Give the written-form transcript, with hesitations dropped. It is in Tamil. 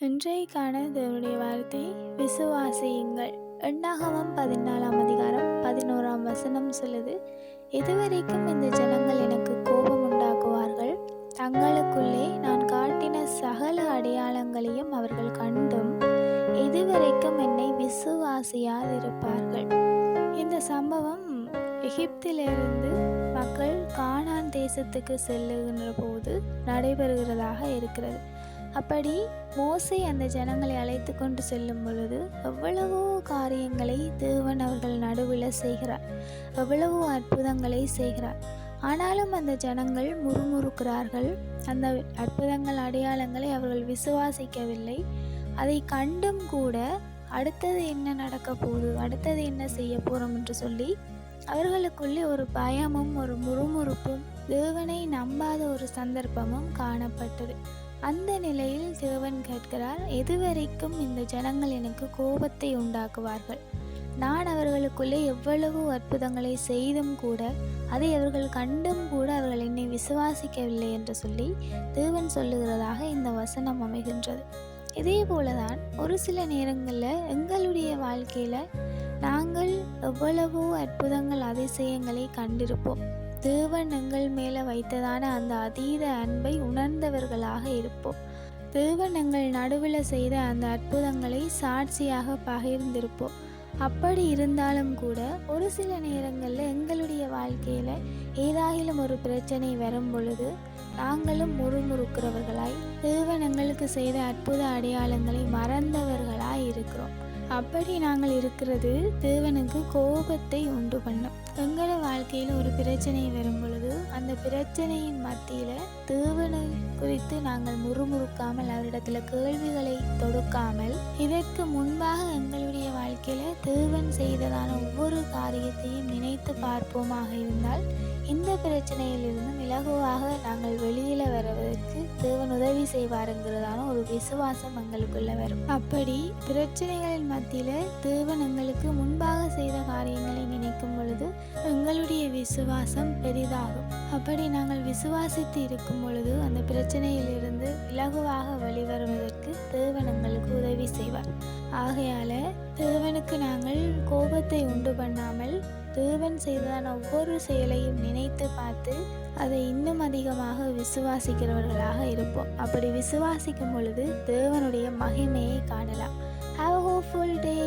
இன்றைக்கான தேவனுடைய வார்த்தை விசுவாசியுங்கள். எண்ணாகமம் 14ஆம் அதிகாரம் 11ஆம் வசனம் சொல்லுது, இதுவரைக்கும் இந்த ஜனங்கள் எனக்கு கோபம் உண்டாக்குவார்கள், தங்களுக்குள்ளே நான் காட்டின சகல அடையாளங்களையும் அவர்கள் கண்டும் இதுவரைக்கும் என்னை விசுவாசியாதிருப்பார்கள். இந்த சம்பவம் எகிப்திலிருந்து மக்கள் கானான் தேசத்துக்கு செல்லுகின்ற போது நடைபெறுகிறதாக இருக்கிறது. அப்படி மோசே அந்த ஜனங்களை அழைத்து கொண்டு செல்லும் பொழுது எவ்வளவோ காரியங்களை தேவன் அவர்கள் நடுவில் செய்கிறார், எவ்வளவோ அற்புதங்களை செய்கிறார். ஆனாலும் அந்த ஜனங்கள் முறுமுறுக்கிறார்கள். அந்த அற்புதங்கள் அடையாளங்களை அவர்கள் விசுவாசிக்கவில்லை. அதை கண்டும் கூட அடுத்தது என்ன நடக்க போகுது, அடுத்தது என்ன செய்ய போகிறோம் என்று சொல்லி அவர்களுக்குள்ளே ஒரு பயமும் ஒரு முறுமுறுப்பும் தேவனை நம்பாத ஒரு சந்தர்ப்பமும் காணப்பட்டது. அந்த நிலையில் தேவன் கேட்கிறார், எதுவரைக்கும் இந்த ஜனங்கள் எனக்கு கோபத்தை உண்டாக்குவார்கள்? நான் அவர்களுக்குள்ளே எவ்வளவு அற்புதங்களை செய்தும் கூட, அதை அவர்கள் கண்டும் கூட அவர்கள் என்னை விசுவாசிக்கவில்லை என்று சொல்லி தேவன் சொல்லுகிறதாக இந்த வசனம் அமைகின்றது. இதே போலதான் ஒரு சில நேரங்களில் எங்களுடைய வாழ்க்கையில் நாங்கள் எவ்வளவோ அற்புதங்கள் அதிசயங்களை கண்டிருப்போம். தேவன் எங்கள் மேலே வைத்ததான அந்த அதீத அன்பை உணர்ந்தவர்களாக இருப்போம். தேவன் எங்கள் நடுவில் செய்த அந்த அற்புதங்களை சாட்சியாக பகிர்ந்திருப்போம். அப்படி இருந்தாலும் கூட ஒரு சில நேரங்களில் எங்களுடைய வாழ்க்கையில் ஏதாயிலும் ஒரு பிரச்சனை வரும் பொழுது நாங்களும் முறுமுறுக்கிறவர்களாய் தேவன் எங்களுக்கு செய்த அற்புத அடையாளங்களை மறந்தவர்களாய் இருக்கிறோம். அப்படி நாங்கள் இருக்கிறது தேவனுக்கு கோபத்தை உண்டு பண்ணும். எங்களோட வாழ்க்கையில் ஒரு பிரச்சனை வரும் பொழுது அந்த பிரச்சனையின் மத்தியில் தேவனை குறித்து நாங்கள் முறுமுறுக்காமல், அவரிடத்தில் கேள்விகளை தொடுக்காமல், இதற்கு முன்பாக எங்களுடைய வாழ்க்கையில் தேவன் செய்ததான ஒவ்வொரு காரியத்தையும் நினைத்து பார்ப்போமாக இருந்தால் இந்த பிரச்சனையிலிருந்து இலகுவாக நாங்கள் வெளியில் வருவதற்கு தேவன் உதவி செய்வாருங்கிறதான ஒரு விசுவாசம் எங்களுக்குள்ள வரும். அப்படி பிரச்சனைகளின் மத்தியில் தேவன் எங்களுக்கு முன்பாக செய்த காரியங்களை நினைக்கும் பொழுது எங்களுடைய விசுவாசம் பெரிதாகும். அப்படி நாங்கள் விசுவாசித்து இருக்கும் பொழுது அந்த பிரச்சனையிலிருந்து இலகுவாக வெளிவருவதற்கு தேவன் எங்களுக்கு உதவி செய்வார். ஆகையால தேவனுக்கு நாங்கள் கோபத்தை உண்டு பண்ணாமல் தேவன் செய்ததான ஒவ்வொரு செயலையும் நினைத்து பார்த்து அதை இன்னும் அதிகமாக விசுவாசிக்கிறவர்களாக இருப்போம். அப்படி விசுவாசிக்கும் பொழுது தேவனுடைய மகிமையை காணலாம். Have a hopeful day.